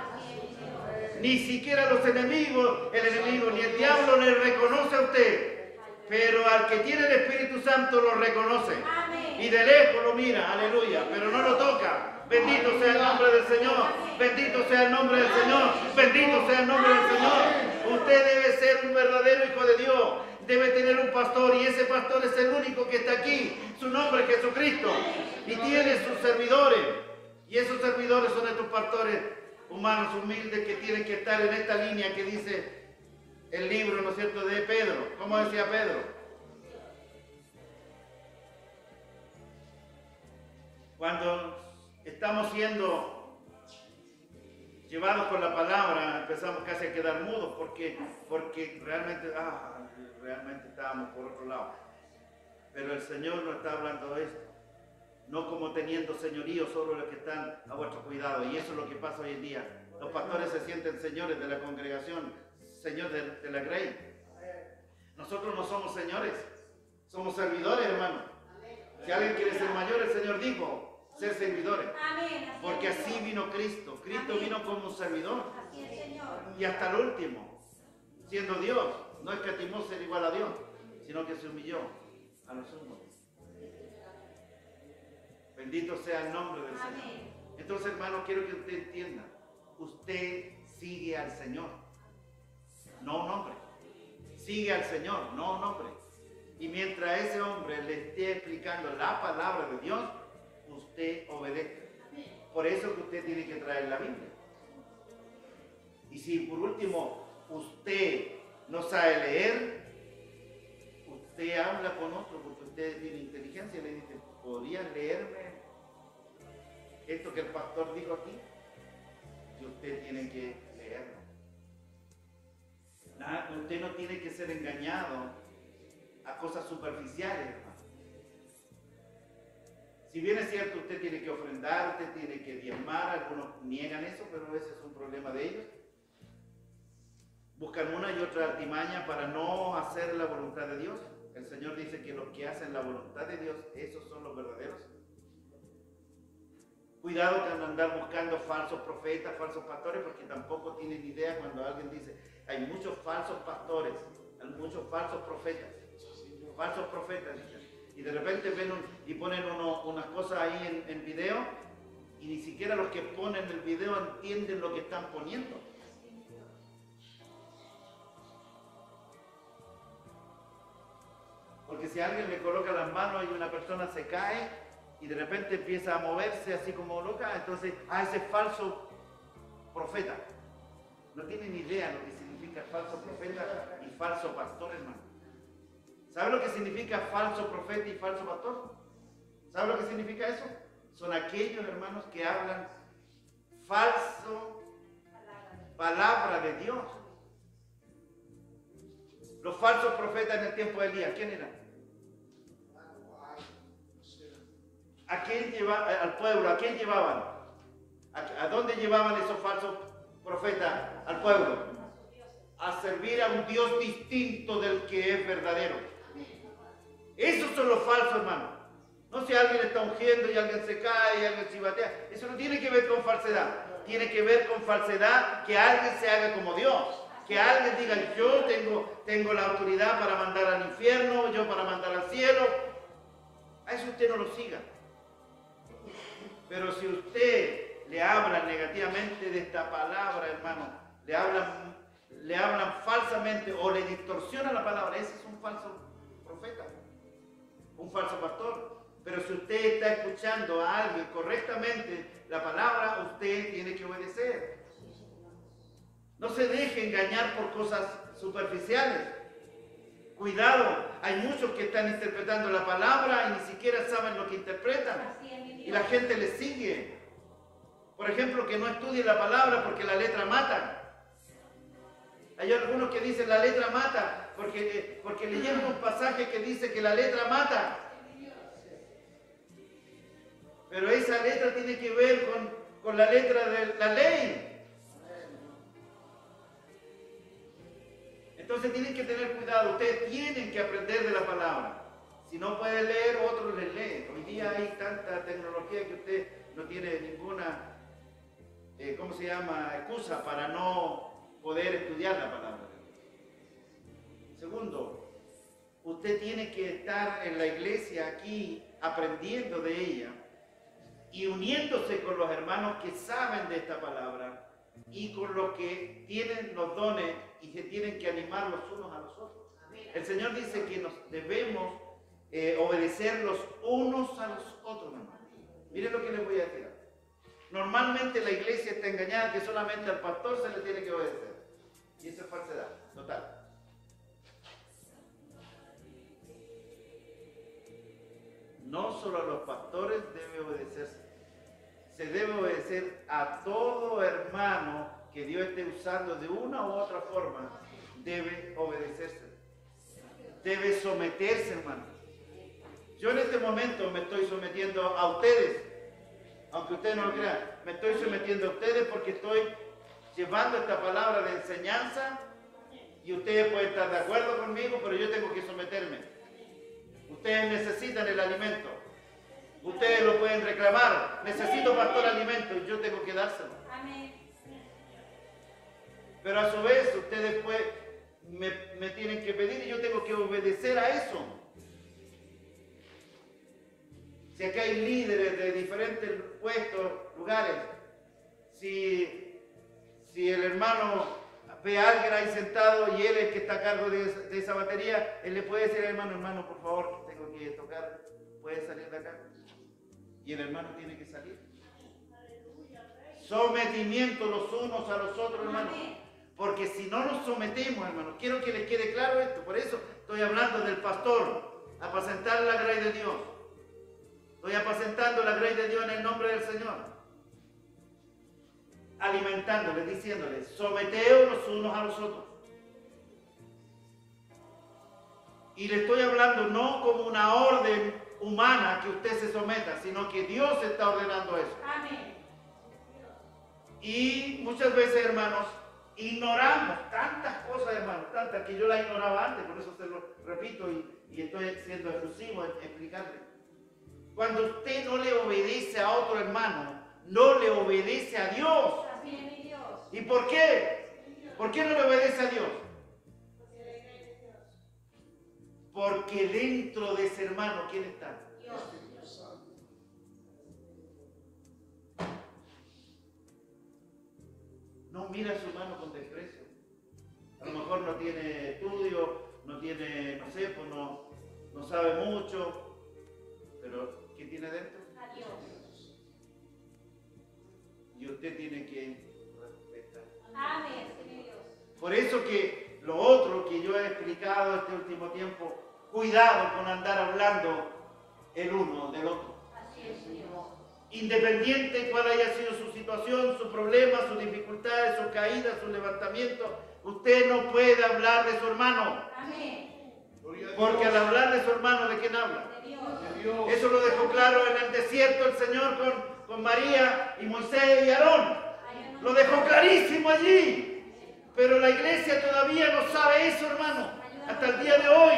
Ni siquiera los enemigos, el enemigo, ni el diablo le reconoce a usted. Pero al que tiene el Espíritu Santo lo reconoce. Y de lejos lo mira, aleluya, pero no lo toca. Bendito sea el nombre del Señor. Bendito sea el nombre del Señor. Bendito sea el nombre del Señor. Usted debe ser un verdadero hijo de Dios. Debe tener un pastor y ese pastor es el único que está aquí. Su nombre es Jesucristo. Y tiene sus servidores. Y esos servidores son estos pastores humanos humildes que tienen que estar en esta línea que dice el libro, ¿no es cierto?, de Pedro. ¿Cómo decía Pedro? Cuando estamos siendo llevados por la palabra, empezamos casi a quedar mudos porque realmente estábamos por otro lado. Pero el Señor nos está hablando de esto, no como teniendo señorío sobre los que están a vuestro cuidado. Y eso es lo que pasa hoy en día. Los pastores se sienten señores de la congregación, señores de la grey. Nosotros no somos señores, somos servidores, hermano. Si alguien quiere ser mayor, el Señor dijo, ser servidores. Porque así vino Cristo. Cristo vino como un servidor. Y hasta el último, siendo Dios, no escatimó ser igual a Dios, sino que se humilló a los sumos. Bendito sea el nombre del Señor. Entonces, hermano, quiero que usted entienda. Usted sigue al Señor, no un hombre. Sigue al Señor, no un hombre. Y mientras ese hombre le esté explicando la palabra de Dios, usted obedece. Por eso que usted tiene que traer la Biblia. Y si por último usted no sabe leer, usted habla con otro porque usted tiene inteligencia y le dice, ¿podrían leerme esto que el pastor dijo aquí? Y usted tiene que leerlo. Usted no tiene que ser engañado a cosas superficiales, hermano. Si bien es cierto, usted tiene que ofrendar, usted tiene que diezmar, algunos niegan eso, pero ese es un problema de ellos. Buscan una y otra artimaña para no hacer la voluntad de Dios. El Señor dice que los que hacen la voluntad de Dios, esos son los verdaderos. Cuidado con andar buscando falsos profetas, falsos pastores, porque tampoco tienen idea cuando alguien dice, hay muchos falsos pastores, hay muchos falsos profetas, y de repente ven y ponen unas cosas ahí en video, y ni siquiera los que ponen el video entienden lo que están poniendo. Porque si alguien le coloca las manos y una persona se cae y de repente empieza a moverse así como loca, entonces, ese es falso profeta. No tiene ni idea lo que significa falso profeta y falso pastor, hermano. ¿Sabe lo que significa falso profeta y falso pastor? ¿Sabe lo que significa eso? Son aquellos hermanos que hablan falso palabra de Dios. Los falsos profetas en el tiempo de Elías, ¿quién eran? ¿A quién al pueblo? ¿A quién llevaban? ¿A dónde llevaban esos falsos profetas al pueblo? A servir a un Dios distinto del que es verdadero. Esos son los falsos, hermano. No si alguien está ungiendo y alguien se cae y alguien chivatea. Eso no tiene que ver con falsedad. Tiene que ver con falsedad que alguien se haga como Dios. Que alguien diga, yo tengo la autoridad para mandar al infierno, yo para mandar al cielo. A eso usted no lo siga. Pero si usted le habla negativamente de esta palabra, hermano, le hablan falsamente o le distorsionan la palabra, ese es un falso profeta, un falso pastor. Pero si usted está escuchando a alguien correctamente la palabra, usted tiene que obedecer. No se deje engañar por cosas superficiales. Cuidado, hay muchos que están interpretando la palabra y ni siquiera saben lo que interpretan. Y la gente les sigue. Por ejemplo, que no estudien la palabra porque la letra mata. Hay algunos que dicen la letra mata porque leyeron un pasaje que dice que la letra mata. Pero esa letra tiene que ver con la letra de la ley. Entonces tienen que tener cuidado, ustedes tienen que aprender de la palabra. Si no puede leer, otros les leen. Hoy día hay tanta tecnología que usted no tiene ninguna, excusa para no poder estudiar la palabra. Segundo, usted tiene que estar en la iglesia aquí aprendiendo de ella y uniéndose con los hermanos que saben de esta palabra y con los que tienen los dones y se tienen que animar los unos a los otros. El Señor dice que nos debemos obedecer los unos a los otros, hermanos. Miren lo que les voy a decir. Normalmente la iglesia está engañada que solamente al pastor se le tiene que obedecer. Y eso es falsedad, total. No solo a los pastores debe obedecerse. Se debe obedecer a todo hermano que Dios esté usando de una u otra forma. Debe obedecerse. Debe someterse, hermano. Yo en este momento me estoy sometiendo a ustedes. Aunque ustedes no lo crean, me estoy sometiendo a ustedes porque estoy llevando esta palabra de enseñanza y ustedes pueden estar de acuerdo conmigo, pero yo tengo que someterme. Ustedes necesitan el alimento. Ustedes lo pueden reclamar. Necesito, pastor, alimento y yo tengo que dárselo. Amén. Pero a su vez ustedes me tienen que pedir y yo tengo que obedecer a eso. Si aquí hay líderes de diferentes puestos, lugares, si el hermano ve a alguien ahí sentado y él es el que está a cargo de esa batería, él le puede decir al hermano, por favor, tengo que tocar, ¿puede salir de acá? Y el hermano tiene que salir. Sometimiento los unos a los otros, hermanos. Porque si no nos sometemos, hermanos, quiero que les quede claro esto, por eso estoy hablando del pastor, apacentar la grey de Dios. Estoy apacentando la grey de Dios en el nombre del Señor. Alimentándoles, diciéndoles, someteos los unos a los otros. Y le estoy hablando no como una orden humana que usted se someta, sino que Dios está ordenando eso. Amén. Y muchas veces, hermanos, ignoramos tantas cosas, hermanos, tantas que yo las ignoraba antes, por eso se lo repito y estoy siendo exclusivo en explicarle. Cuando usted no le obedece a otro hermano, no le obedece a Dios. Así es mi Dios. ¿Y por qué? ¿Por qué no le obedece a Dios? Porque dentro de ese hermano, ¿quién está? Dios. No mira a su hermano con desprecio. A lo mejor no tiene estudio, no tiene, no sé, pues no sabe mucho, pero ¿qué tiene dentro? A Dios. Y usted tiene que respetar. Amén, mi Dios. Por eso que lo otro que yo he explicado este último tiempo, cuidado con andar hablando el uno del otro. Así es, Dios. Independiente cuál haya sido su situación, su problema, sus dificultades, sus caídas, su levantamiento, usted no puede hablar de su hermano. Amén. Gloria a Dios. Porque al hablar de su hermano, ¿de quién habla? De Dios. De Dios. Eso lo dejó claro en el desierto el Señor con María y Moisés y Aarón. Lo dejó clarísimo allí. Pero la iglesia todavía no sabe eso, hermano. Hasta el día de hoy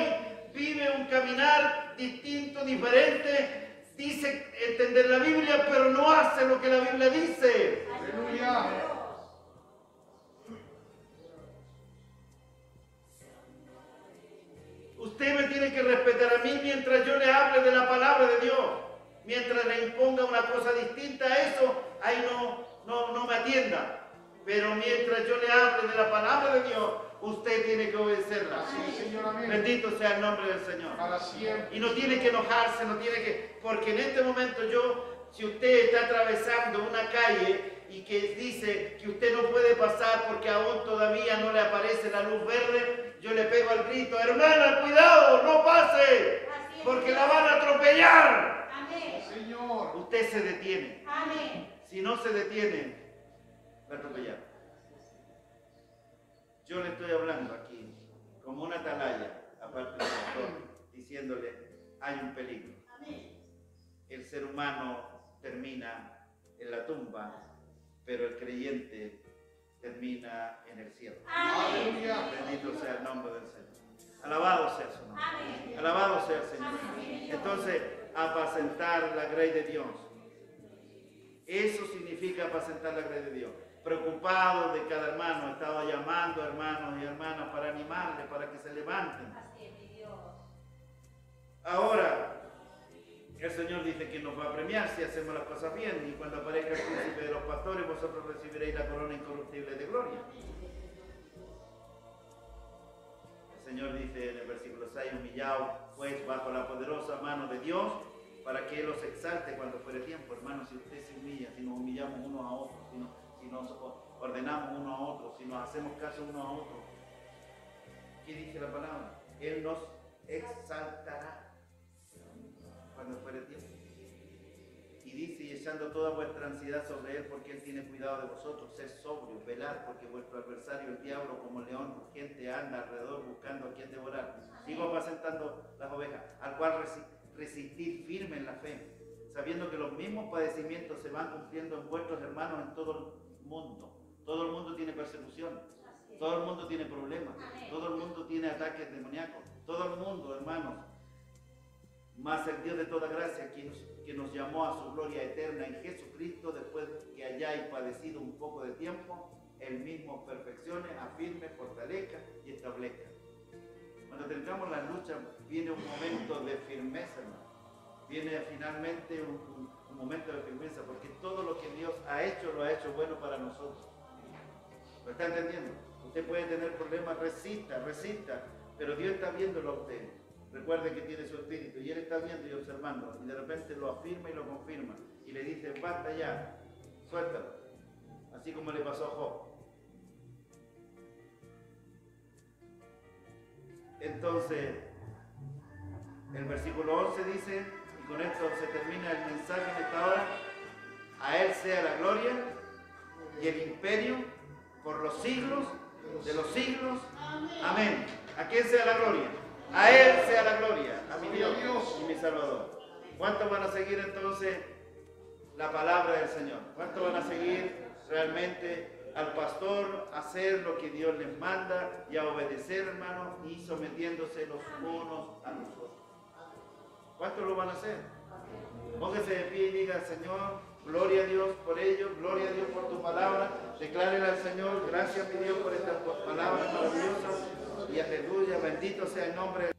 vive un caminar distinto, diferente. Dice entender la Biblia, pero no hace lo que la Biblia dice. Aleluya. Usted me tiene que respetar a mí mientras yo le hable de la palabra de Dios. Mientras le imponga una cosa distinta a eso, ahí no me atienda. Pero mientras yo le hable de la palabra de Dios, usted tiene que obedecerla. Así es, Señor, amén. Bendito sea el nombre del Señor. Para siempre. Y no tiene que enojarse, no tiene que... Porque en este momento si usted está atravesando una calle y que dice que usted no puede pasar porque aún todavía no le aparece la luz verde, yo le pego al grito, hermana, cuidado, no pase, porque la van a atropellar. Amén. Señor. Usted se detiene. Amén. Si no se detiene, va a atropellar. Yo le estoy hablando aquí como una atalaya, aparte del pastor, diciéndole, hay un peligro. El ser humano termina en la tumba, pero el creyente termina en el cielo. Amén. Aleluya. Bendito sea el nombre del Señor. Alabado sea su nombre. Amén. Alabado sea el Señor. Amén. Entonces, apacentar la grey de Dios. Eso significa apacentar la grey de Dios. Preocupado de cada hermano, he estado llamando a hermanos y hermanas para animarles, para que se levanten. Así es, mi Dios. Ahora, el Señor dice que nos va a premiar si hacemos las cosas bien, y cuando aparezca el príncipe de los pastores, vosotros recibiréis la corona incorruptible de gloria. El Señor dice en el versículo 6, humillaos pues bajo la poderosa mano de Dios, para que Él os exalte cuando fuere tiempo. Hermanos, si usted se humilla, si nos humillamos unos a otros, si nos ordenamos unos a otros, si nos hacemos caso unos a otros, ¿qué dice la palabra? Él nos exaltará cuando fuere tiempo. Y dice, y echando toda vuestra ansiedad sobre Él, porque Él tiene cuidado de vosotros. Sed sobrios, velad, porque vuestro adversario, el diablo, como león rugiente, anda alrededor buscando a quien devorar. Sigo apacentando las ovejas, al cual resistir firme en la fe, sabiendo que los mismos padecimientos se van cumpliendo en vuestros hermanos en todo el mundo. Todo el mundo tiene persecución, todo el mundo tiene problemas, todo el mundo tiene ataques demoníacos, todo el mundo, hermanos. Mas el Dios de toda gracia, que nos llamó a su gloria eterna en Jesucristo, después que hayáis padecido un poco de tiempo, Él mismo os perfeccione, afirme, fortalezca y establezca. Cuando tengamos la lucha, viene un momento de firmeza, hermano. Viene finalmente un momento de firmeza, porque todo lo que Dios ha hecho, lo ha hecho bueno para nosotros. ¿Lo está entendiendo? Usted puede tener problemas, resista, pero Dios está viéndolo a usted. Recuerde que tiene su espíritu y Él está viendo y observando, y de repente lo afirma y lo confirma, y le dice, basta ya, suéltalo, así como le pasó a Job. Entonces, el versículo 11 dice, y con esto se termina el mensaje en esta hora, a Él sea la gloria y el imperio por los siglos de los siglos. Amén. ¿A quién sea la gloria? A Él sea la gloria, a mi Dios y mi Salvador. ¿Cuántos van a seguir entonces la palabra del Señor? ¿Cuántos van a seguir realmente al pastor, a hacer lo que Dios les manda y a obedecer, hermanos, y sometiéndose los unos a los otros? ¿Cuántos lo van a hacer? Póngase de pie y diga, Señor, gloria a Dios por ello, gloria a Dios por tu palabra. Declárenle al Señor, gracias mi Dios por estas palabras maravillosas. Y aleluya, bendito sea el nombre de